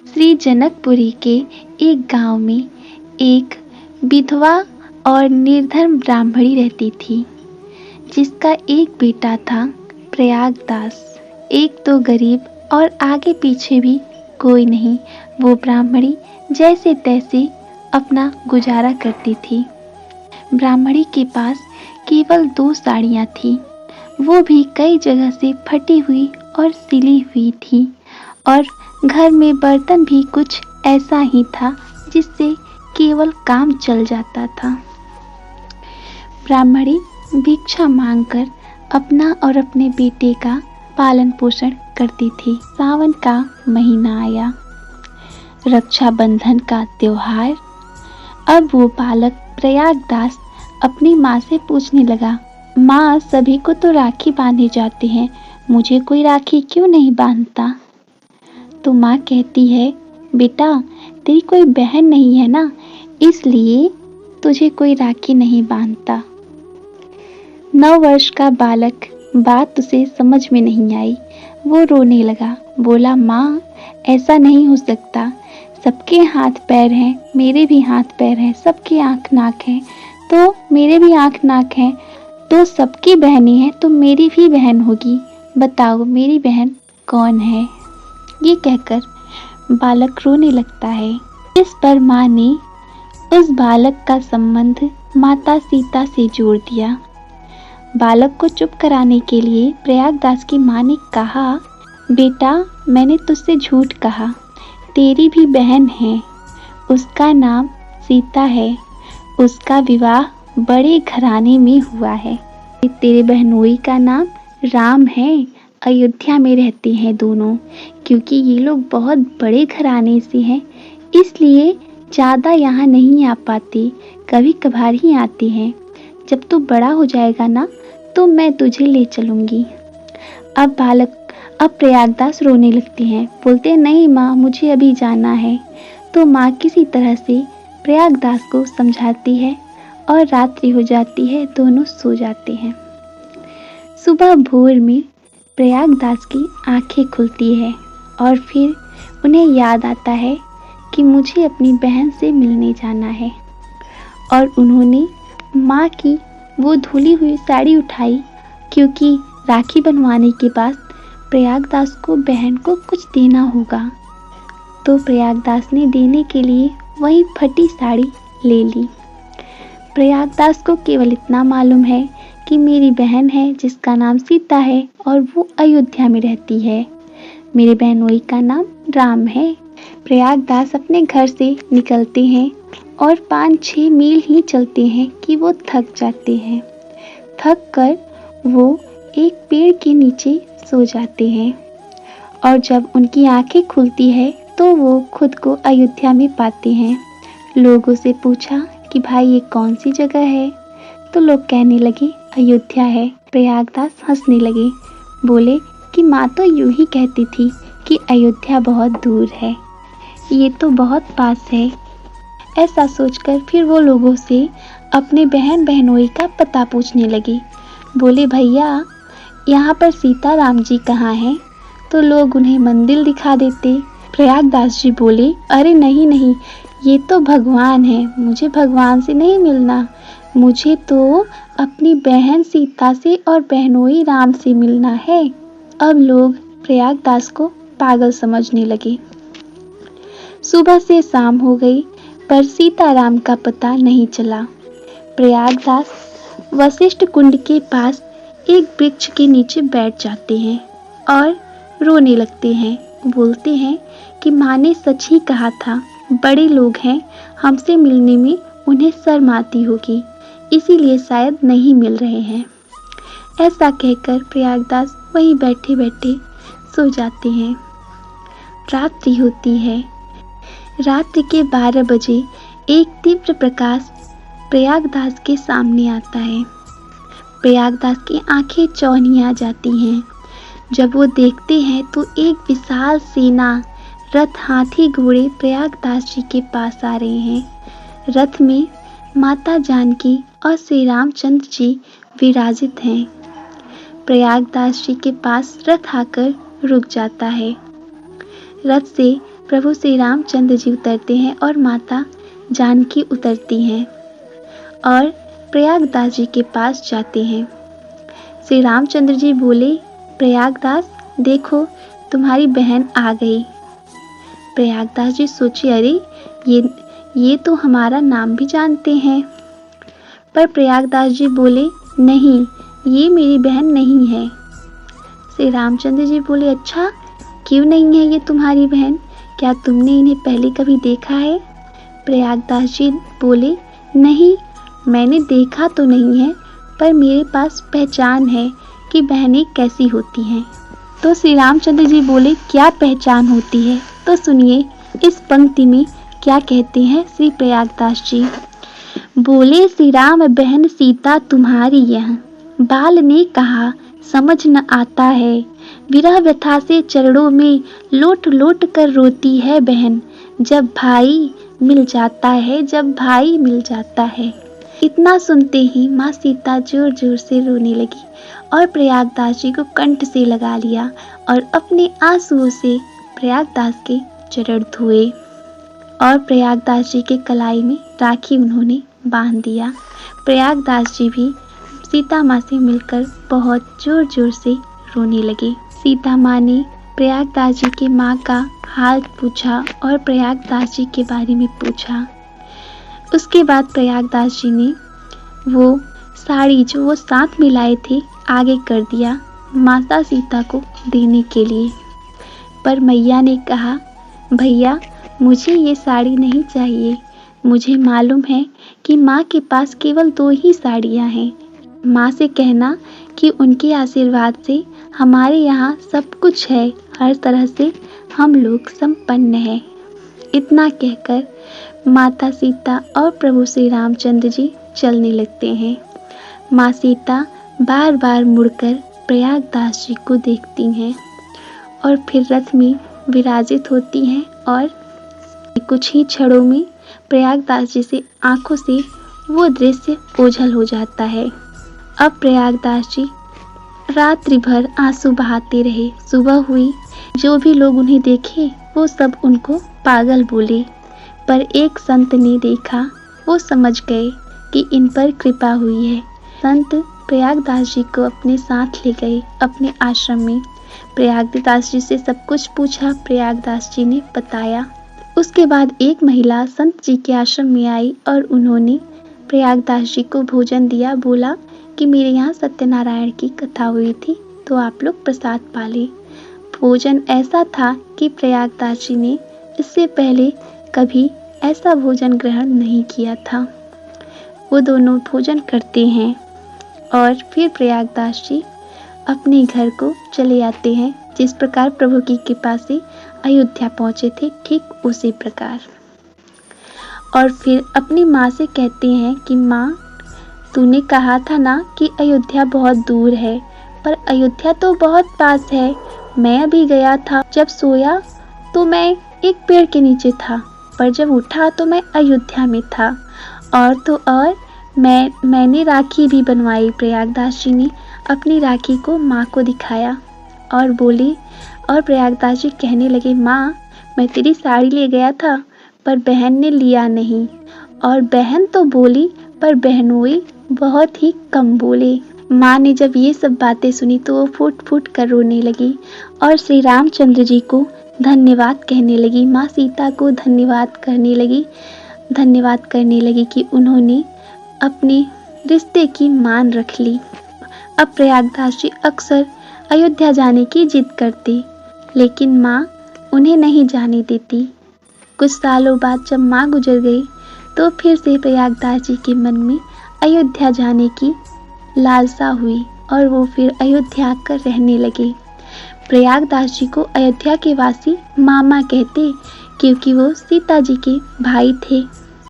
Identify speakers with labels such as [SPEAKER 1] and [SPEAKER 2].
[SPEAKER 1] श्री जनकपुरी के एक गांव में एक विधवा और निर्धन ब्राह्मणी रहती थी, जिसका एक बेटा था प्रयागदास। एक तो गरीब और आगे पीछे भी कोई नहीं, वो ब्राह्मणी जैसे तैसे अपना गुजारा करती थी। ब्राह्मणी के पास केवल 2 साड़ियाँ थीं, वो भी कई जगह से फटी हुई और सिली हुई थी, और घर में बर्तन भी कुछ ऐसा ही था जिससे केवल काम चल जाता था। ब्राह्मणी भिक्षा मांगकर अपना और अपने बेटे का पालन पोषण करती थी। सावन का महीना आया, रक्षाबंधन का त्योहार। अब वो बालक प्रयागदास अपनी माँ से पूछने लगा, माँ, सभी को तो राखी बांधे जाते हैं, मुझे कोई राखी क्यों नहीं बांधता? तो माँ कहती है, बेटा, तेरी कोई बहन नहीं है ना, इसलिए तुझे कोई राखी नहीं बांधता। 9 वर्ष का बालक, बात उसे समझ में नहीं आई। वो रोने लगा, बोला, माँ, ऐसा नहीं हो सकता। सबके हाथ पैर हैं, मेरे भी हाथ पैर हैं, सबके आँख नाक हैं, तो मेरे भी आँख नाक हैं, तो सबकी बहनें हैं, तो मेरी भी बहन होगी। बताओ, मेरी बहन कौन है? ये कहकर बालक रोने लगता है। इस पर माँ ने उस बालक का संबंध माता सीता से जोड़ दिया। बालक को चुप कराने के लिए प्रयागदास की माँ ने कहा, बेटा, मैंने तुझसे झूठ कहा, तेरी भी बहन है, उसका नाम सीता है, उसका विवाह बड़े घराने में हुआ है। तेरे बहनोई का नाम राम है, अयोध्या में रहते हैं दोनों। क्योंकि ये लोग बहुत बड़े घराने से हैं, इसलिए ज़्यादा यहाँ नहीं आ पाते, कभी कभार ही आते हैं। जब तू बड़ा हो जाएगा ना, तो मैं तुझे ले चलूँगी। अब प्रयागदास रोने लगते हैं, बोलते हैं, नहीं माँ, मुझे अभी जाना है। तो माँ किसी तरह से प्रयागदास को समझाती है और रात्रि हो जाती है, दोनों सो जाते हैं। सुबह भोर में प्रयागदास की आंखें खुलती है और फिर उन्हें याद आता है कि मुझे अपनी बहन से मिलने जाना है, और उन्होंने माँ की वो धुली हुई साड़ी उठाई, क्योंकि राखी बनवाने के बाद प्रयागदास को बहन को कुछ देना होगा। तो प्रयागदास ने देने के लिए वही फटी साड़ी ले ली। प्रयागदास को केवल इतना मालूम है कि मेरी बहन है जिसका नाम सीता है और वो अयोध्या में रहती है, मेरे बहनोई का नाम राम है। प्रयागदास अपने घर से निकलते हैं और 5-6 मील ही चलते हैं कि वो थक जाते हैं। थक कर वो एक पेड़ के नीचे सो जाते हैं, और जब उनकी आंखें खुलती है तो वो खुद को अयोध्या में पाते हैं। लोगों से पूछा कि भाई, ये कौन सी जगह है? तो लोग कहने लगे, अयोध्या है। प्रयागदास हंसने लगे, बोले कि माँ तो यूं ही कहती थी कि अयोध्या बहुत दूर है, ये तो बहुत पास है। ऐसा सोचकर फिर वो लोगों से अपने बहन बहनोई का पता पूछने लगे। बोले, भैया, यहाँ पर सीता राम जी कहाँ हैं? तो लोग उन्हें मंदिर दिखा देते। प्रयागदास जी बोले, अरे नहीं नहीं, ये तो भगवान है, मुझे भगवान से नहीं मिलना, मुझे तो अपनी बहन सीता से और बहनोई राम से मिलना है। अब लोग प्रयागदास को पागल समझने लगे। सुबह से शाम हो गई, पर सीताराम का पता नहीं चला। प्रयागदास वशिष्ठ कुंड के पास एक वृक्ष के नीचे बैठ जाते हैं और रोने लगते हैं। बोलते हैं कि माँ ने सच ही कहा था, बड़े लोग हैं, हमसे मिलने में उन्हें शर्म आती होगी, इसीलिए शायद नहीं मिल रहे हैं। ऐसा कहकर प्रयागदास वहीं बैठे बैठे सो जाते हैं। रात्रि होती है। रात्रि के 12 बजे एक तीव्र प्रकाश प्रयागदास के सामने आता है। प्रयागदास की आंखें चौंधिया जाती हैं। जब वो देखते हैं तो एक विशाल सेना, रथ, हाथी, घोड़े प्रयागदास जी के पास आ रहे हैं। रथ में माता जानकी और श्री रामचंद्र जी विराजित हैं। प्रयागदास जी के पास रथ आकर रुक जाता है। रथ से प्रभु श्री रामचंद्र जी उतरते हैं और माता जानकी उतरती हैं और प्रयागदास जी के पास जाते हैं। श्री रामचंद्र जी बोले, प्रयागदास देखो तुम्हारी बहन आ गई। प्रयागदास जी सोचे, अरे ये तो हमारा नाम भी जानते हैं। पर प्रयागदास जी बोले, नहीं, ये मेरी बहन नहीं है। श्री रामचंद्र जी बोले, अच्छा क्यों नहीं है ये तुम्हारी बहन? क्या तुमने इन्हें पहले कभी देखा है? प्रयागदास जी बोले, नहीं, मैंने देखा तो नहीं है, पर मेरे पास पहचान है कि बहनें कैसी होती हैं। तो श्री रामचंद्र जी बोले, क्या पहचान होती है? तो सुनिए इस पंक्ति में क्या कहते हैं श्री प्रयागदास जी। बोले, श्री राम बहन सीता तुम्हारी यह, बाल ने कहा समझ न आता है, विरह व्यथा से चरणों में लोट लोट कर रोती है बहन, जब भाई मिल जाता है, जब भाई मिल जाता है। इतना सुनते ही माँ सीता जोर जोर से रोने लगी और प्रयागदास जी को कंठ से लगा लिया और अपने आंसुओं से प्रयागदास के चरण धोए और प्रयागदास जी के कलाई में राखी उन्होंने बांध दिया। प्रयागदास जी भी सीता माँ से मिलकर बहुत जोर जोर से रोने लगे। सीता माँ ने प्रयागदास जी की माँ का हाल पूछा और प्रयागदास जी के बारे में पूछा। उसके बाद प्रयागदास जी ने वो साड़ी जो वो साथ में लाए थे आगे कर दिया माता सीता को देने के लिए। पर मैया ने कहा, भैया मुझे ये साड़ी नहीं चाहिए, मुझे मालूम है कि माँ के पास केवल 2 ही साड़ियाँ हैं। माँ से कहना कि उनके आशीर्वाद से हमारे यहाँ सब कुछ है, हर तरह से हम लोग संपन्न हैं। इतना कहकर माता सीता और प्रभु श्री रामचंद्र जी चलने लगते हैं। माँ सीता बार बार मुड़कर प्रयागदास जी को देखती हैं और फिर रथ में विराजित होती हैं और कुछ ही क्षणों में प्रयागदास जी से आंखों से वो दृश्य ओझल हो जाता है। अब प्रयागदास जी रात्रि भर आंसू बहाते रहे। सुबह हुई, जो भी लोग उन्हें देखे वो सब उनको पागल बोले, पर एक संत ने देखा, वो समझ गए कि इन पर कृपा हुई है। संत प्रयागदास जी को अपने साथ ले गए अपने आश्रम में। प्रयागदास जी से सब कुछ पूछा, प्रयागदास जी ने बताया। उसके बाद एक महिला संत जी के आश्रम में आई और उन्होंने प्रयागदास जी को भोजन दिया। बोला कि मेरे यहाँ सत्यनारायण की कथा हुई थी तो आप लोग प्रसाद पाले। भोजन ऐसा था कि प्रयागदास जी ने इससे पहले कभी ऐसा भोजन ग्रहण नहीं किया था। वो दोनों भोजन करते हैं और फिर प्रयागदास जी अपने घर को चले आते हैं। जिस प्रकार प्रभु की कृपा से अयोध्या पहुँचे थे, ठीक उसी प्रकार। और फिर अपनी माँ से कहते हैं कि माँ, तूने कहा था ना कि अयोध्या बहुत दूर है, पर अयोध्या तो बहुत पास है। मैं अभी गया था, जब सोया तो मैं एक पेड़ के नीचे था, पर जब उठा तो मैं अयोध्या में था। और तो और मैंने राखी भी बनवाई। प्रयागदास जी ने अपनी राखी को माँ को दिखाया और बोली, और प्रयागदास जी कहने लगे, माँ मैं तेरी साड़ी ले गया था पर बहन ने लिया नहीं। और बहन तो बोली पर बहनोई बहुत ही कम बोले। माँ ने जब ये सब बातें सुनी तो वो फूट फूट कर रोने लगी और श्री रामचंद्र जी को धन्यवाद कहने लगी। माँ सीता को धन्यवाद करने लगी कि उन्होंने अपने रिश्ते की मान रख ली। अब प्रयागदास जी अक्सर अयोध्या जाने की जिद करते, लेकिन माँ उन्हें नहीं जाने देती। कुछ सालों बाद जब माँ गुजर गई तो फिर से प्रयागदास जी के मन में अयोध्या जाने की लालसा हुई और वो फिर अयोध्या आकर रहने लगे। प्रयागदास जी को अयोध्या के वासी मामा कहते, क्योंकि वो सीता जी के भाई थे।